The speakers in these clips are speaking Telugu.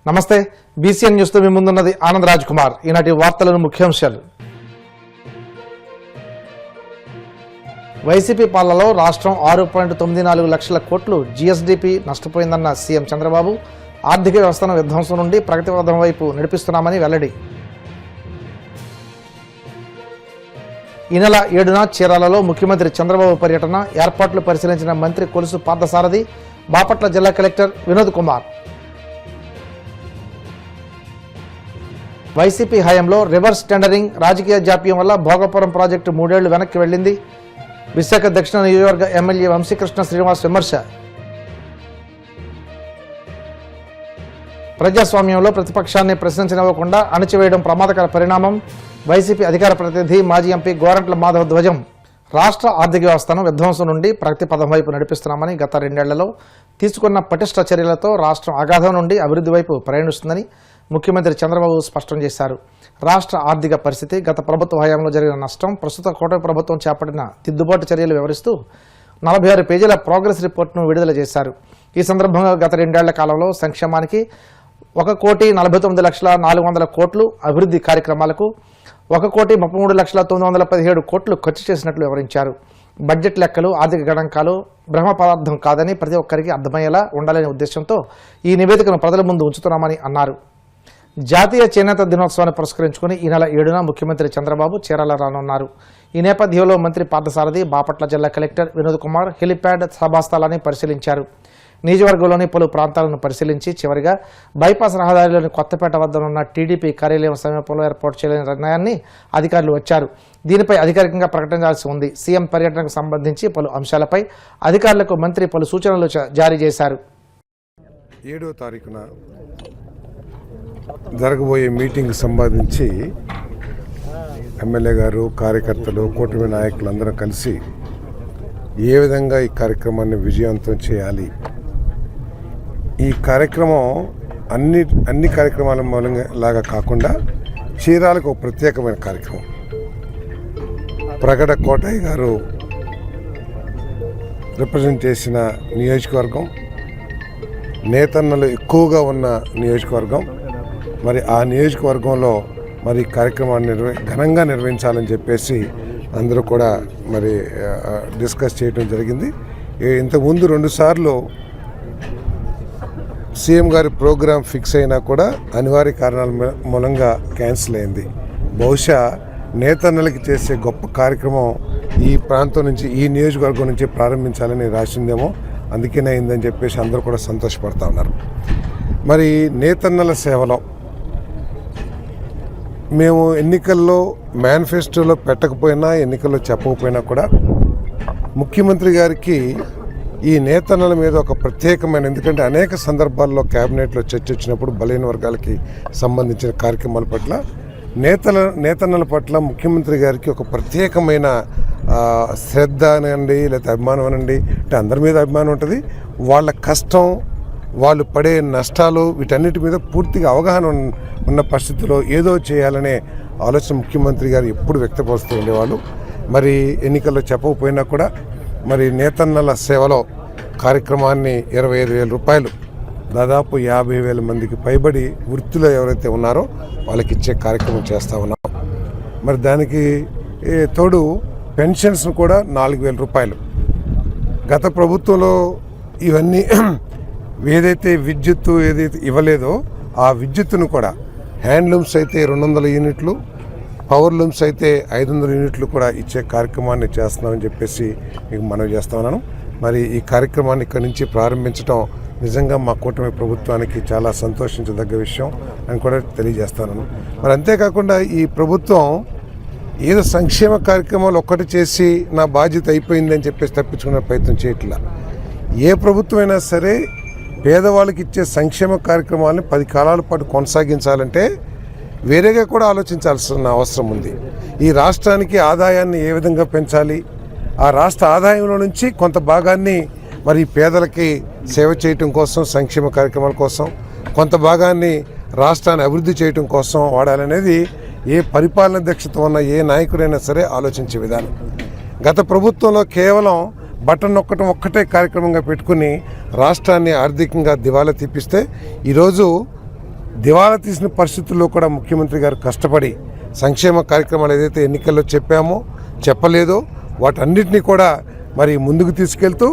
నమస్తే. బీసీఎన్ న్యూస్ తో మీ ముందున్నది ఆనంద్ రాజ్ కుమార్. ఈనాటి వార్తలను ముఖ్యాంశాలు. వైసీపీ పాలనలో రాష్ట్రం 6.94 లక్షల కోట్లు జీఎస్డీపీ నష్టపోయిందన్న సీఎం చంద్రబాబు ఆర్థిక వ్యవస్థను విధ్వంసం నుండి ప్రగతి పథం వైపు నడిపిస్తున్నామని వెల్లడి. ఈ నెల 7న చీరాలలో ముఖ్యమంత్రి చంద్రబాబు పర్యటన ఏర్పాట్లు పరిశీలించిన మంత్రి కొలుసు పార్థసారథి, బాపట్ల జిల్లా కలెక్టర్ వినోద్ కుమార్. వైసీపీ హయాంలో రివర్స్ టెండరింగ్, రాజకీయ జాప్యం వల్ల భోగపురం ప్రాజెక్టు 3 ఏళ్లు వెనక్కి వెళ్ళింది. విశాఖ దక్షిణ నియోజకవర్గ ఎమ్మెల్యే వంశీకృష్ణ శ్రీనివాస్ విమర్శ. ప్రజాస్వామ్యంలో ప్రతిపక్షాన్ని ప్రశ్నించనివ్వకుండా అణచివేయడం ప్రమాదకర పరిణామం. వైసీపీ అధికార ప్రతినిధి, మాజీ ఎంపీ గోరంట్ల మాధవ్ ధ్వజం. రాష్ట్ర ఆర్థిక వ్యవస్థను విధ్వంసం నుండి ప్రగతి పథం వైపు నడిపిస్తున్నామని గత 2 ఏళ్లలో తీసుకున్న పటిష్ట చర్యలతో రాష్ట్రం అగాధం నుండి అభివృద్ధి వైపు ప్రయాణిస్తుందని ముఖ్యమంత్రి చంద్రబాబు స్పష్టం చేశారు. రాష్ట్ర ఆర్థిక పరిస్థితి, గత ప్రభుత్వ హయాంలో జరిగిన నష్టం, ప్రస్తుత కూటమి ప్రభుత్వం చేపట్టిన దిద్దుబాటు చర్యలు వివరిస్తూ 46 పేజీల ప్రోగ్రెస్ రిపోర్ట్ను విడుదల చేశారు. ఈ సందర్భంగా గత 2 ఏళ్ల కాలంలో సంక్షేమానికి 1,49,400 కోట్లు, అభివృద్ధి కార్యక్రమాలకు 1,33,917 కోట్లు ఖర్చు చేసినట్లు వివరించారు. బడ్జెట్ లెక్కలు, ఆర్థిక గణాంకాలు బ్రహ్మ పదార్థం కాదని ప్రతి ఒక్కరికి అర్థమయ్యేలా ఉండాలనే ఉద్దేశంతో ఈ నివేదికను ప్రజల ముందు ఉంచుతున్నామని అన్నారు. జాతీయ చేనేత దినోత్సవాన్ని పురస్కరించుకుని ఈ నెల 7న ముఖ్యమంత్రి చంద్రబాబు చీరాల రానున్నారు. ఈ నేపథ్యంలో మంత్రి పార్థసారథి, బాపట్ల జిల్లా కలెక్టర్ వినోద్ కుమార్ హెలిప్యాడ్ సభాస్థలాన్ని పరిశీలించారు. నియోజకవర్గంలోని పలు ప్రాంతాలను పరిశీలించి చివరిగా బైపాస్ రహదారిలోని కొత్తపేట వద్దనున్న టీడీపీ కార్యాలయం సమీపంలో ఏర్పాటు చేయలేని నిర్ణయాన్ని అధికారులు వచ్చారు. దీనిపై అధికారికంగా ప్రకటించాల్సి ఉంది. సీఎం పర్యటనకు సంబంధించి పలు అంశాలపై అధికారులకు మంత్రి పలు సూచనలు జారీ చేశారు. 7వ తారీఖున జరగబోయే మీటింగ్కి సంబంధించి ఎమ్మెల్యే గారు, కార్యకర్తలు, కూటమి నాయకులు అందరం కలిసి ఏ విధంగా ఈ కార్యక్రమాన్ని విజయవంతం చేయాలి, ఈ కార్యక్రమం అన్ని కార్యక్రమాల మూలంగా లాగా కాకుండా చీరాలకు ఒక ప్రత్యేకమైన కార్యక్రమం. ప్రగడ కోటయ్య గారు రిప్రజెంట్ చేసిన నియోజకవర్గం, నేతన్నలు ఎక్కువగా ఉన్న నియోజకవర్గం. మరి ఆ నియోజకవర్గంలో మరి కార్యక్రమాన్ని ఘనంగా నిర్వహించాలని చెప్పేసి అందరూ కూడా మరి డిస్కస్ చేయడం జరిగింది. ఇంతకుముందు 2 సార్లు సీఎం గారి ప్రోగ్రాం ఫిక్స్ అయినా కూడా అనివార్య కారణాల మూలంగా క్యాన్సిల్ అయింది. బహుశా నేతన్నలకి చేసే గొప్ప కార్యక్రమం ఈ ప్రాంతం నుంచి, ఈ నియోజకవర్గం నుంచి ప్రారంభించాలని రాసిందేమో, అందుకనే అయిందని చెప్పేసి అందరూ కూడా సంతోషపడతా ఉన్నారు. మరి నేతన్నల సేవలో మేము ఎన్నికల్లో మేనిఫెస్టోలో పెట్టకపోయినా, ఎన్నికల్లో చెప్పకపోయినా కూడా ముఖ్యమంత్రి గారికి ఈ నేతన్నల మీద ఒక ప్రత్యేకమైన, ఎందుకంటే అనేక సందర్భాల్లో కేబినెట్లో చర్చ వచ్చినప్పుడు బలహీన వర్గాలకి సంబంధించిన కార్యక్రమాల పట్ల, నేతన్నల పట్ల ముఖ్యమంత్రి గారికి ఒక ప్రత్యేకమైన శ్రద్ధ అనండి, లేకపోతే అభిమానం అనండి, అంటే అందరి మీద అభిమానం ఉంటుంది. వాళ్ళ కష్టం, వాళ్ళు పడే నష్టాలు, వీటన్నిటి మీద పూర్తిగా అవగాహన ఉన్న పరిస్థితిలో ఏదో చేయాలనే ఆలోచన ముఖ్యమంత్రి గారు ఎప్పుడు వ్యక్తపరుస్తూ ఉండేవాళ్ళు. మరి ఎన్నికల్లో చెప్పకపోయినా కూడా మరి నేతన్నల సేవలో కార్యక్రమాన్ని 25,000 రూపాయలు, దాదాపు 50,000 మందికి పైబడి వృత్తిలో ఎవరైతే ఉన్నారో వాళ్ళకి ఇచ్చే కార్యక్రమం చేస్తూ ఉన్నాం. మరి దానికి తోడు పెన్షన్స్ను కూడా 4,000 రూపాయలు. గత ప్రభుత్వంలో ఇవన్నీ ఏదైతే విద్యుత్తు ఏదైతే ఇవ్వలేదో ఆ విద్యుత్తును కూడా హ్యాండ్లూమ్స్ అయితే 200 యూనిట్లు, పవర్ లూమ్స్ అయితే 500 యూనిట్లు కూడా ఇచ్చే కార్యక్రమాన్ని చేస్తున్నామని చెప్పేసి మీకు మనవి చేస్తా ఉన్నాను. మరి ఈ కార్యక్రమాన్ని ఇక్కడి నుంచి ప్రారంభించడం నిజంగా మా కూటమి ప్రభుత్వానికి చాలా సంతోషించదగ్గ విషయం అని కూడా తెలియజేస్తాను. మరి అంతేకాకుండా ఈ ప్రభుత్వం ఏదో సంక్షేమ కార్యక్రమాలు ఒక్కటి చేసి నా బాధ్యత అయిపోయిందని చెప్పేసి తప్పించుకునే ప్రయత్నం చేయట్లా. ఏ ప్రభుత్వం అయినా సరే పేదవాళ్ళకి ఇచ్చే సంక్షేమ కార్యక్రమాలను 10 కాలాల పాటు కొనసాగించాలంటే వేరేగా కూడా ఆలోచించాల్సిన అవసరం ఉంది. ఈ రాష్ట్రానికి ఆదాయాన్ని ఏ విధంగా పెంచాలి, ఆ రాష్ట్ర ఆదాయంలో నుంచి కొంత భాగాన్ని మరి పేదలకి సేవ చేయటం కోసం, సంక్షేమ కార్యక్రమాల కోసం, కొంత భాగాన్ని రాష్ట్రాన్ని అభివృద్ధి చేయటం కోసం వాడాలనేది ఏ పరిపాలన దక్షత ఉన్న ఏ నాయకుడైనా సరే ఆలోచించే విధానం. గత ప్రభుత్వంలో కేవలం బటన్ నొక్కటం ఒక్కటే కార్యక్రమంగా పెట్టుకుని రాష్ట్రాన్ని ఆర్థికంగా దివాలా తీపిస్తే ఈరోజు దివాలా తీసిన పరిస్థితుల్లో కూడా ముఖ్యమంత్రి గారు కష్టపడి సంక్షేమ కార్యక్రమాలు ఏదైతే ఎన్నికల్లో చెప్పామో చెప్పలేదో వాటన్నిటినీ కూడా మరి ముందుకు తీసుకెళ్తూ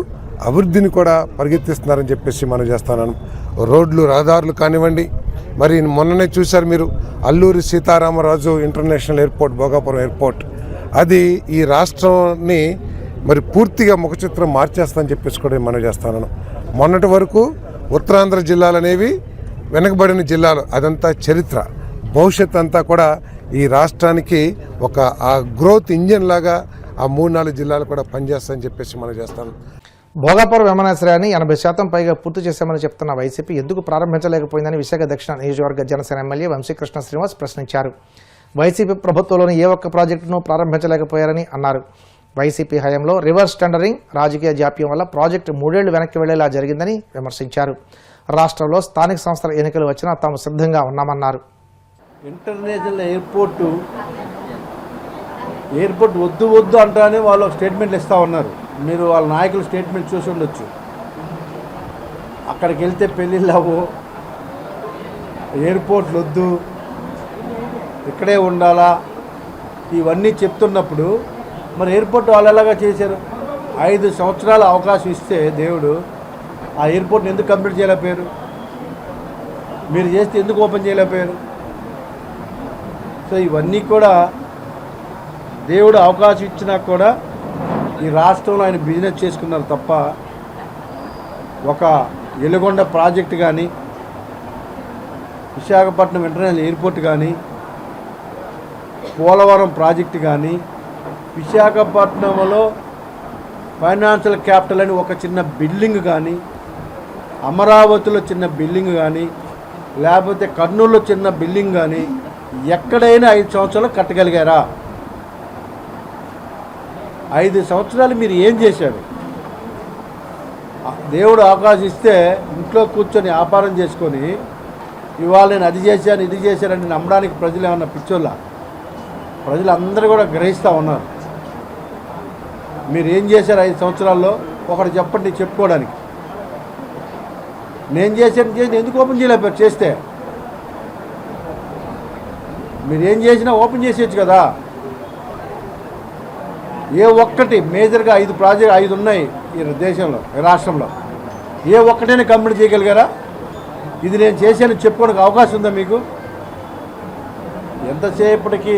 అభివృద్ధిని కూడా పరిగెత్తిస్తున్నారని చెప్పేసి మనం చేస్తున్నాను. రోడ్లు రహదారులు కానివ్వండి, మరి మొన్ననే చూశారు మీరు Alluri Sitaramaraju international airport, Bhogapuram airport, అది ఈ రాష్ట్రాన్ని మరి పూర్తిగా ముఖచిత్రం మార్చేస్తామని చెప్పేసి కూడా మనం చేస్తున్నాను. మొన్నటి వరకు ఉత్తరాంధ్ర జిల్లాలు అనేవి వెనకబడిన జిల్లాలు, అదంతా చరిత్ర, భవిష్యత్ అంతా కూడా ఈ రాష్ట్రానికి ఒక ఆ గ్రోత్ ఇంజిన్ లాగా ఆ 3-4 జిల్లాలు కూడా పనిచేస్తాయని చెప్పేసి మనం చేస్తాను. భోగాపురం విమానాశ్రయాన్ని 80% పైగా పూర్తి చేశామని చెప్తున్న వైసీపీ ఎందుకు ప్రారంభించలేకపోయిందని విశాఖ దక్షిణ నియోజకవర్గ జనసేన ఎమ్మెల్యే వంశీకృష్ణ శ్రీనివాస్ ప్రశ్నించారు. వైసీపీ ప్రభుత్వంలోని ఏ ఒక్క ప్రాజెక్టును ప్రారంభించలేకపోయారని అన్నారు. వైసీపీ హయాంలో రివర్స్ టెండరింగ్, రాజకీయ జాప్యం వల్ల ప్రాజెక్టు 3 ఏళ్లు వెనక్కి వెళ్లేలా జరిగిందని విమర్శించారు. రాష్ట్రంలో స్థానిక సంస్థల ఎన్నికలు వచ్చినా తాము సిద్ధంగా ఉన్నామన్నారు. ఇంటర్నేషనల్ ఎయిర్పోర్ట్ వద్దు అంటానే వాళ్ళు స్టేట్మెంట్లు ఇస్తూ ఉన్నారు. మీరు వాళ్ళ నాయకులు స్టేట్మెంట్ చూసి ఉండొచ్చు. అక్కడికి వెళ్తే పెళ్ళిళ్ళు అవ్వు, ఎయిర్పోర్ట్లు వద్దు, ఇక్కడే ఉండాలా, ఇవన్నీ చెప్తున్నప్పుడు మరి ఎయిర్పోర్ట్ వాళ్ళు ఎలాగా చేశారు? 5 సంవత్సరాల అవకాశం ఇస్తే దేవుడు ఆ ఎయిర్పోర్ట్ని ఎందుకు కంప్లీట్ చేయలేకపోయారు? మీరు చేస్తే ఎందుకు ఓపెన్ చేయలేకపోయారు? సో ఇవన్నీ కూడా దేవుడు అవకాశం ఇచ్చినా కూడా ఈ రాష్ట్రంలో ఆయన బిజినెస్ చేసుకున్నారు తప్ప ఒక ఎలుగొండ ప్రాజెక్టు కానీ, విశాఖపట్నం ఇంటర్నేషనల్ ఎయిర్పోర్ట్ కానీ, పోలవరం ప్రాజెక్టు కానీ, విశాఖపట్నంలో ఫైనాన్షియల్ క్యాపిటల్ అని ఒక చిన్న బిల్డింగ్ కానీ, అమరావతిలో చిన్న బిల్డింగ్ కానీ, లేకపోతే కర్నూలులో చిన్న బిల్డింగ్ కానీ ఎక్కడైనా 5 సంవత్సరాలు కట్టగలిగారా? 5 సంవత్సరాలు మీరు ఏం చేశారు? దేవుడు అవకాశం ఇస్తే ఇంట్లో కూర్చొని వ్యాపారం చేసుకొని ఇవాళ నేను అది చేశాను ఇది చేశానని నమ్మడానికి ప్రజలు ఏమన్నా పిచ్చోళ్ళ? ప్రజలందరూ కూడా గ్రహిస్తూ ఉన్నారు. మీరు ఏం చేశారు 5 సంవత్సరాల్లో? ఒకటి చెప్పండి చెప్పుకోవడానికి. నేను చేశాను ఎందుకు ఓపెన్ చేయలేకపోయారు? చేస్తే మీరు ఏం చేసినా ఓపెన్ చేసేయచ్చు కదా. ఏ ఒక్కటి మేజర్గా 5 ఉన్నాయి ఈ దేశంలో, ఈ రాష్ట్రంలో. ఏ ఒక్కటైనా కంప్లీట్ చేయగలిగారా? ఇది నేను చేశాను చెప్పుకోవడానికి అవకాశం ఉందా మీకు? ఎంతసేపటికి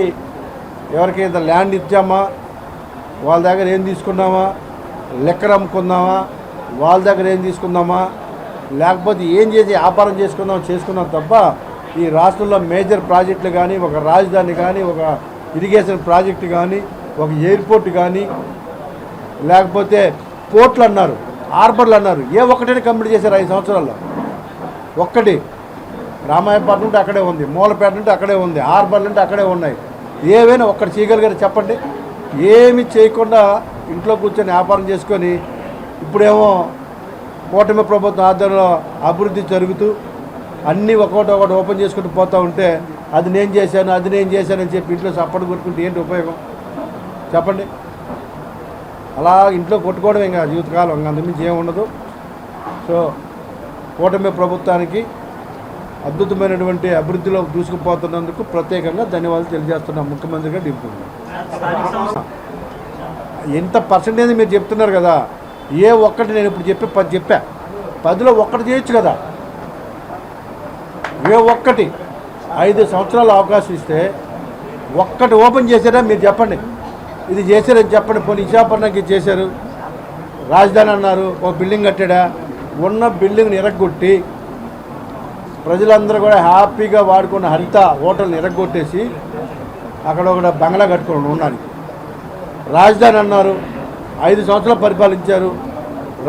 ఎవరికైతే ల్యాండ్ ఇచ్చామా, వాళ్ళ దగ్గర ఏం తీసుకున్నామా, లెక్కలు అమ్ముకుందామా, వాళ్ళ దగ్గర ఏం తీసుకుందామా, లేకపోతే ఏం చేసి వ్యాపారం చేసుకుందాం తప్ప ఈ రాష్ట్రంలో మేజర్ ప్రాజెక్టులు కానీ, ఒక రాజధాని కానీ, ఒక ఇరిగేషన్ ప్రాజెక్టు కానీ, ఒక ఎయిర్పోర్ట్ కానీ, లేకపోతే పోర్ట్లు అన్నారు, హార్బర్లు అన్నారు, ఏ ఒక్కటైనా కంప్లీట్ చేశారు 5 సంవత్సరాల్లో? ఒక్కటి రామాయపట్నం ఉంటే అక్కడే ఉంది, మూలపేట ఉంటే అక్కడే ఉంది, హార్బర్లు ఉంటే అక్కడే ఉన్నాయి. ఏవైనా ఒక్కటి చేయగలిగారు చెప్పండి? ఏమి చేయకుండా ఇంట్లో కూర్చొని వ్యాపారం చేసుకొని ఇప్పుడేమో కూటమి ప్రభుత్వం ఆధ్వర్యంలో అభివృద్ధి జరుగుతూ అన్నీ ఒకటి ఓపెన్ చేసుకుంటూ పోతూ ఉంటే అది నేను చేశానని చెప్పి ఇంట్లో సప్పటి కొట్టుకుంటే ఏంటి ఉపయోగం చెప్పండి? అలా ఇంట్లో కొట్టుకోవడం ఇంకా జీవితకాలం ఇంకా అంతమించి ఏముండదు. సో కూటమి ప్రభుత్వానికి అద్భుతమైనటువంటి అభివృద్ధిలో దూసుకుపోతున్నందుకు ప్రత్యేకంగా ధన్యవాదాలు తెలియజేస్తున్నాం ముఖ్యమంత్రిగా దింపుతున్నాం. ఎంత పర్సెంటేజ్ మీరు చెప్తున్నారు కదా, ఏ ఒక్కటి నేను ఇప్పుడు 10 చెప్పా, 10లో ఒక్కటి చేయొచ్చు కదా. ఏ ఒక్కటి 5 సంవత్సరాల అవకాశం ఇస్తే ఒక్కటి ఓపెన్ చేశారా మీరు చెప్పండి? ఇది చేశారని చెప్పండి. పోనీ విశాఖపట్నంకి చేశారు, రాజధాని అన్నారు, ఒక బిల్డింగ్ కట్టాడా? ఉన్న బిల్డింగ్ని ఎరగొట్టి ప్రజలందరూ కూడా హ్యాపీగా వాడుకున్న హరిత హోటల్ని ఎరగొట్టేసి అక్కడ ఒక బంగ్లా కట్టుకోండి ఉండడానికి. రాజధాని అన్నారు, 5 సంవత్సరాలు పరిపాలించారు,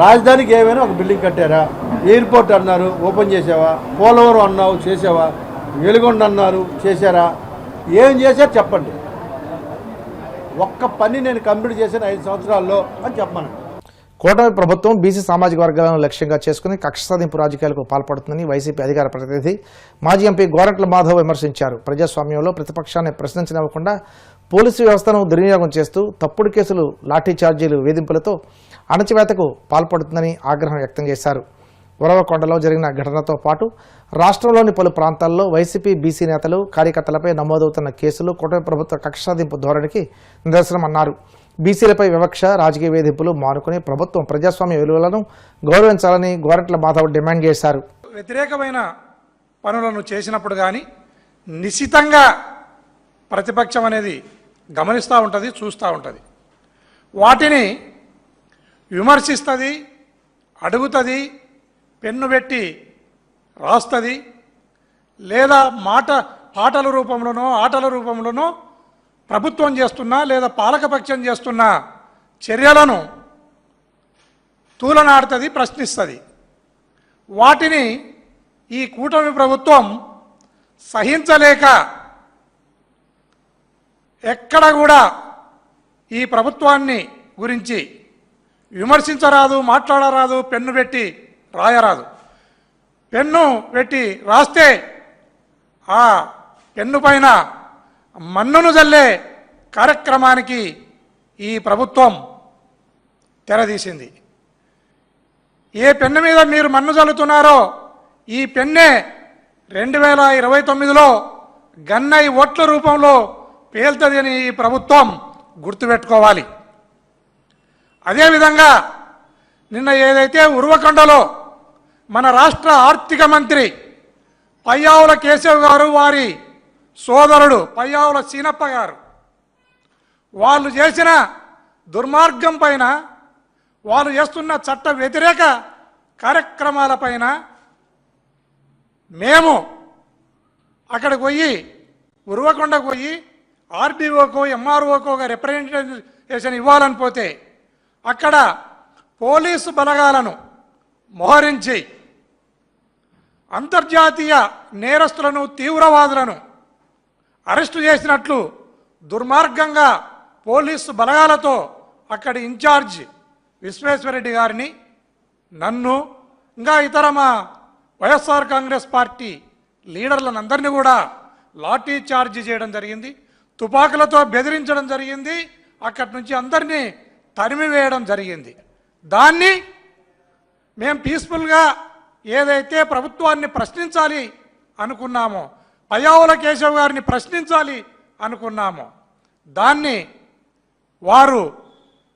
రాజధానికి ఏమైనా ఒక బిల్డింగ్ కట్టారా? ఎయిర్పోర్ట్ అన్నారు, ఓపెన్ చేసావా? పోలవరం అన్నావు, చేసావా? వెలుగొండ అన్నారు, చేశారా? ఏం చేశారు చెప్పండి? ఒక్క పని నేను కంప్లీట్ చేశాను 5 సంవత్సరాల్లో అని చెప్పమను. కూటమి ప్రభుత్వం బీసీ సామాజిక వర్గాలను లక్ష్యంగా చేసుకుని కక్ష సాధింపు రాజకీయాలకు పాల్పడుతుందని వైసీపీ అధికార ప్రతినిధి మాజీ ఎంపీ గోరంట్ల మాధవ్ విమర్శించారు. ప్రజాస్వామ్యంలో ప్రతిపక్షాన్ని ప్రశ్నించనివ్వకుండా పోలీసు వ్యవస్థను దుర్వినియోగం చేస్తూ తప్పుడు కేసులు, లాఠీ ఛార్జీలు, వేధింపులతో అణచివేతకు పాల్పడుతుందని ఆగ్రహం వ్యక్తం చేశారు. ఉరవకొండలో జరిగిన ఘటనతో పాటు రాష్ట్రంలోని పలు ప్రాంతాల్లో వైసీపీ బీసీ నేతలు కార్యకర్తలపై నమోదవుతున్న కేసులు కూటమి ప్రభుత్వ కక్ష సాధింపు ధోరణికి నిదర్శనమన్నారు. బీసీలపై వివక్ష, రాజకీయ వేధింపులు మానుకుని ప్రభుత్వం ప్రజాస్వామ్య విలువలను గౌరవించాలని గోరంట్ల మాధవ్ డిమాండ్ చేశారు. వ్యతిరేకమైన పనులను చేసినప్పుడు కానీ నిశితంగా ప్రతిపక్షం అనేది గమనిస్తూ ఉంటుంది, చూస్తూ ఉంటుంది. వాటిని విమర్శిస్తుంది, అడుగుతుంది, పెన్ను పెట్టి రాస్తుంది, లేదా పాటల రూపంలోనో ఆటల రూపంలోనో ప్రభుత్వం చేస్తున్నా లేదా పాలకపక్షం చేస్తున్న చర్యలను తూలనాడుతుంది, ప్రశ్నిస్తుంది. వాటిని ఈ కూటమి ప్రభుత్వం సహించలేక ఎక్కడ కూడా ఈ ప్రభుత్వాన్ని గురించి విమర్శించరాదు, మాట్లాడరాదు, పెన్ను పెట్టి రాయరాదు. పెన్ను పెట్టి రాస్తే ఆ పెన్ను పైన మన్నును జల్లే కార్యక్రమానికి ఈ ప్రభుత్వం తెరదీసింది. ఏ పెన్ను మీద మీరు మన్ను జల్లుతున్నారో ఈ పెన్నే 2029లో గన్నై ఓట్ల రూపంలో పేల్తుంది అని ఈ ప్రభుత్వం గుర్తుపెట్టుకోవాలి. అదేవిధంగా నిన్న ఏదైతే ఉరవకొండలో మన రాష్ట్ర ఆర్థిక మంత్రి పయ్యావుల కేశవ్ గారు, వారి సోదరుడు పయ్యావుల సీనప్ప గారు వాళ్ళు చేసిన దుర్మార్గం పైన, వాళ్ళు చేస్తున్న చట్ట వ్యతిరేక కార్యక్రమాలపైన మేము అక్కడికి పోయి ఉరవకొండకు పోయి ఆర్డీఓకో ఎంఆర్ఓకో రిప్రజెంటేషన్ ఇవ్వాలని పోతే అక్కడ పోలీసు బలగాలను మోహరించి అంతర్జాతీయ నేరస్తులను, తీవ్రవాదులను అరెస్టు చేసినట్లు దుర్మార్గంగా పోలీసు బలగాలతో అక్కడి ఇన్ఛార్జ్ విశ్వేశ్వరరెడ్డి గారిని, నన్ను, ఇంకా ఇతర మా వైఎస్ఆర్ కాంగ్రెస్ పార్టీ లీడర్లను అందరినీ కూడా లాఠీ చార్జ్ చేయడం జరిగింది, తుపాకులతో బెదిరించడం జరిగింది, అక్కడి నుంచి అందరినీ తరిమివేయడం జరిగింది. దాన్ని మేము పీస్ఫుల్గా ఏదైతే ప్రభుత్వాన్ని ప్రశ్నించాలి అనుకున్నామో, పయ్యావుల కేశవ్ గారిని ప్రశ్నించాలి అనుకున్నామో, దాన్ని వారు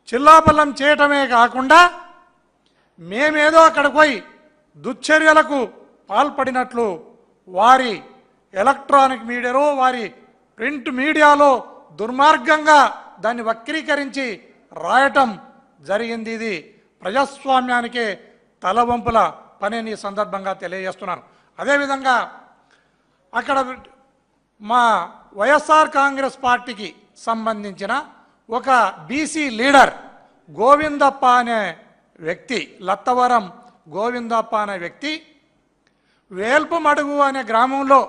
చిల్లాపల్లం చేయటమే కాకుండా మేమేదో అక్కడికి పోయి దుశ్చర్యలకు పాల్పడినట్లు వారి ఎలక్ట్రానిక్ మీడియాలో, వారి ప్రింట్ మీడియాలో దుర్మార్గంగా దాన్ని వక్రీకరించి రాయటం జరిగింది. ఇది ప్రజాస్వామ్యానికే తలవంపుల పని ఈ సందర్భంగా తెలియజేస్తున్నాను. అదేవిధంగా అక్కడ మా వైఎస్ఆర్ కాంగ్రెస్ పార్టీకి సంబంధించిన ఒక బీసీ లీడర్ గోవిందప్ప అనే వ్యక్తి, లత్తవరం గోవిందప్ప అనే వ్యక్తి వేల్పుమడుగు అనే గ్రామంలో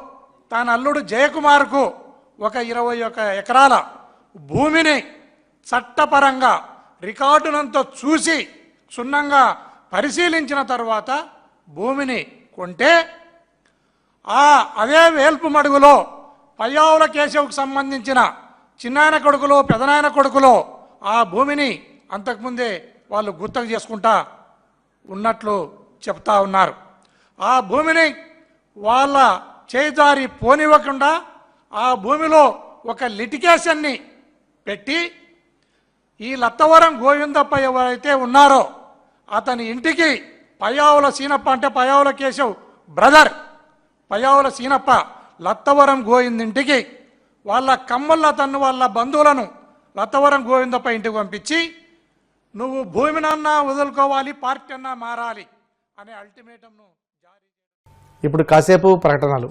తన అల్లుడు జయకుమార్కు ఒక 21 ఎకరాల భూమిని చట్టపరంగా రికార్డునంతా చూసి క్షుణ్ణంగా పరిశీలించిన తర్వాత భూమిని కొంటే అదే వేల్పుమడుగులో పయ్యావుల కేశవ్కు సంబంధించిన చిన్నాయన కొడుకులో పెదనాయన కొడుకులో ఆ భూమిని అంతకుముందే వాళ్ళు గుర్తు చేసుకుంటా ఉన్నట్లు చెప్తా ఉన్నారు. ఆ భూమిని వాళ్ళ చేజారి పోనివ్వకుండా ఆ భూమిలో ఒక లిటిగేషన్ని పెట్టి ఈ లత్తవరం గోవిందప్ప ఎవరైతే ఉన్నారో అతని ఇంటికి పయ్యావుల సీనప్ప, అంటే పయ్యావుల కేశవ్ బ్రదర్ పయ్యావుల సీనప్ప లత్తవరం గోవిందింటికి వాళ్ళ కమ్మళ్ళ తన్ను వాళ్ళ బంధువులను లత్తవరం గోవిందప్ప ఇంటికి పంపించి నువ్వు భూమినన్నా వదులుకోవాలి, పార్టీ అన్నా మారాలి అనే అల్టిమేటంను జారీ. ఇప్పుడు కాసేపు ప్రకటనలు.